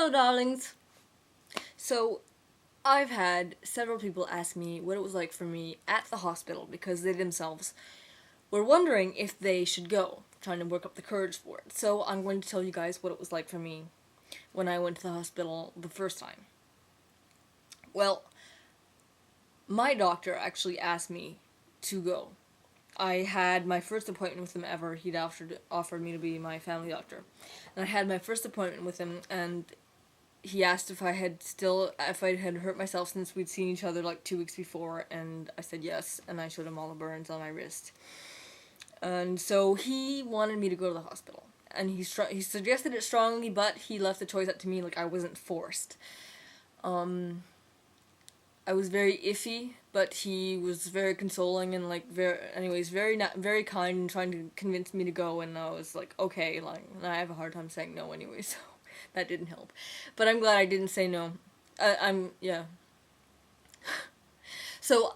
Hello, darlings. So, I've had several people ask me what it was like for me at the hospital because they themselves were wondering if they should go, trying to work up the courage for it. So, I'm going to tell you guys what it was like for me when I went to the hospital the first time. Well, my doctor actually asked me to go. I had my first appointment with him ever. He'd offered me to be my family doctor. And I had my first appointment with him, and he asked if I had hurt myself since we'd seen each other like 2 weeks before, and I said yes, and I showed him all the burns on my wrist. And so he wanted me to go to the hospital, and he suggested it strongly, but he left the choice up to me, like I wasn't forced. I was very iffy, but he was very consoling and very kind and trying to convince me to go, and I was like, okay, like, and I have a hard time saying no anyway, so that didn't help. But I'm glad I didn't say no. Yeah. So,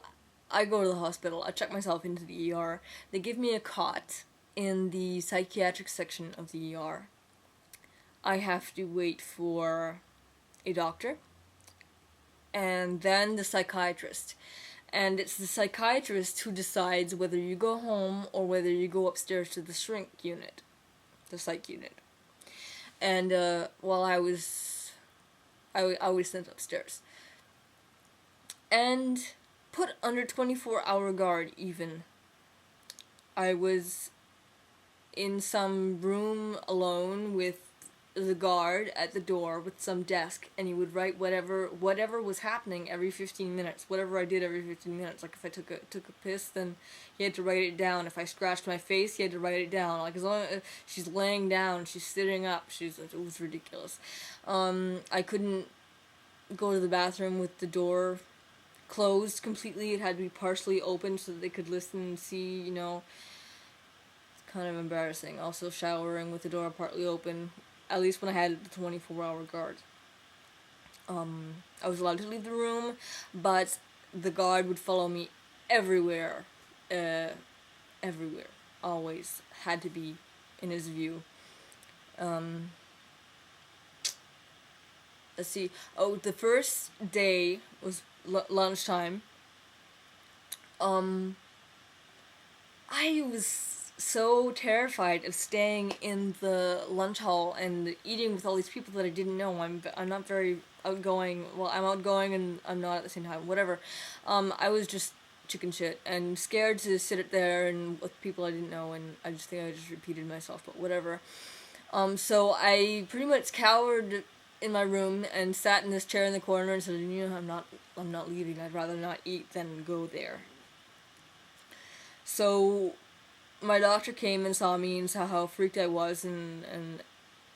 I go to the hospital, I check myself into the ER, they give me a cot in the psychiatric section of the ER. I have to wait for a doctor, and then the psychiatrist. And it's the psychiatrist who decides whether you go home or whether you go upstairs to the shrink unit, the psych unit. And while I was sent upstairs. And put under 24-hour guard even. I was in some room alone with the guard at the door with some desk, and he would write whatever was happening every 15 minutes, whatever I did every 15 minutes. Like if I took a piss, then he had to write it down. If I scratched my face, he had to write it down. Like as long as she's laying down, she's sitting up, it was ridiculous. I couldn't go to the bathroom with the door closed completely. It had to be partially open so that they could listen and see, It's kind of embarrassing. Also showering with the door partly open, at least when I had the 24-hour guard. I was allowed to leave the room, but the guard would follow me everywhere. Everywhere. Always had to be in his view. Let's see. Oh, the first day was lunchtime. I was so terrified of staying in the lunch hall and eating with all these people that I didn't know. I'm not very outgoing. Well, I'm outgoing and I'm not at the same time. Whatever. I was just chicken shit and scared to sit there and with people I didn't know, and I just think I just repeated myself. But whatever. So I pretty much cowered in my room and sat in this chair in the corner and said, I'm not leaving. I'd rather not eat than go there. So my doctor came and saw me and saw how freaked I was, and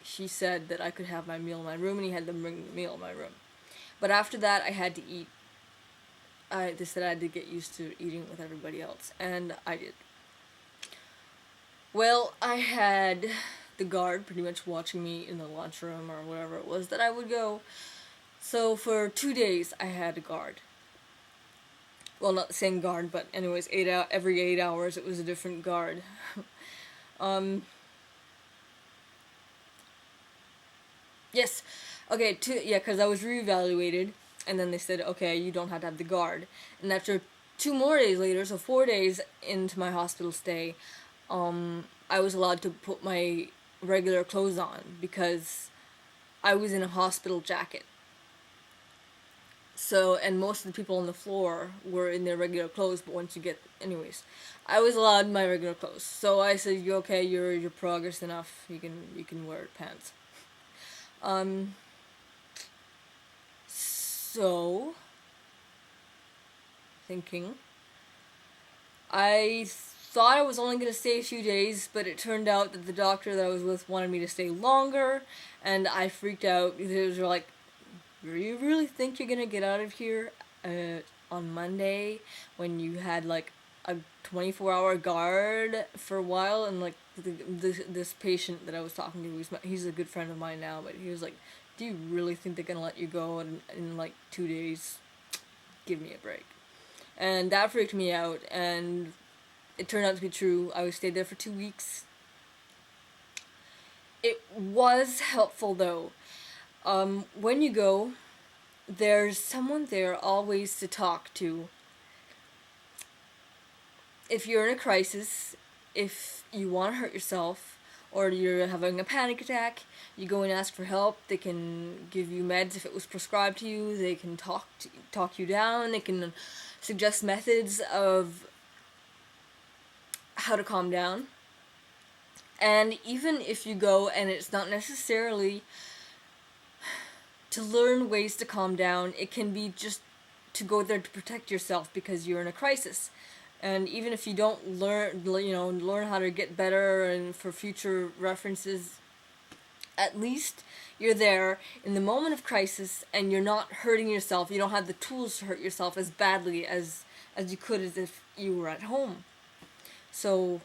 he said that I could have my meal in my room, and he had them bring the meal in my room. But after that, I had to eat. They said I had to get used to eating with everybody else, and I did. Well, I had the guard pretty much watching me in the lunchroom or wherever it was that I would go. So for 2 days, I had a guard. Well, not the same guard, but anyways, every 8 hours it was a different guard. Yes, okay, because I was reevaluated, and then they said, okay, you don't have to have the guard. And after 2 more days later, so 4 days into my hospital stay, I was allowed to put my regular clothes on because I was in a hospital jacket. So, and most of the people on the floor were in their regular clothes, but anyways, I was allowed my regular clothes. So I said, "You okay? You're progress enough. You can wear pants." So, thinking, I thought I was only going to stay a few days, but it turned out that the doctor that I was with wanted me to stay longer, and I freaked out. They were like, "Do you really think you're gonna get out of here on Monday when you had like a 24-hour guard for a while?" And like this patient that I was talking to, he's a good friend of mine now, but he was like, "Do you really think they're gonna let you go in like 2 days? Give me a break." And that freaked me out, and it turned out to be true. I stayed there for 2 weeks. It was helpful though. When you go, there's someone there always to talk to. If you're in a crisis, if you want to hurt yourself, or you're having a panic attack, you go and ask for help. They can give you meds if it was prescribed to you. They can talk you down. They can suggest methods of how to calm down. And even if you go and it's not necessarily to learn ways to calm down, it can be just to go there to protect yourself because you're in a crisis. And even if you don't learn how to get better and for future references, at least you're there in the moment of crisis and you're not hurting yourself. You don't have the tools to hurt yourself as badly as you could as if you were at home. So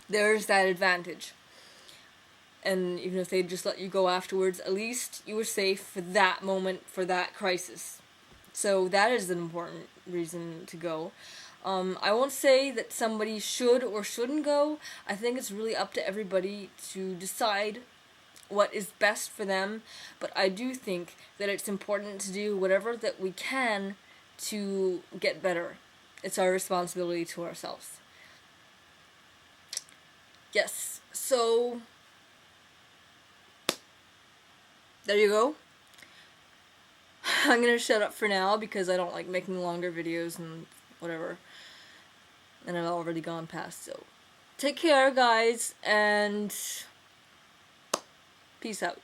there's that advantage. And even if they just let you go afterwards, at least you were safe for that moment, for that crisis. So that is an important reason to go. I won't say that somebody should or shouldn't go. I think it's really up to everybody to decide what is best for them. But I do think that it's important to do whatever that we can to get better. It's our responsibility to ourselves. Yes, so there you go. I'm gonna shut up for now because I don't like making longer videos and whatever. And I've already gone past, so take care, guys, and peace out.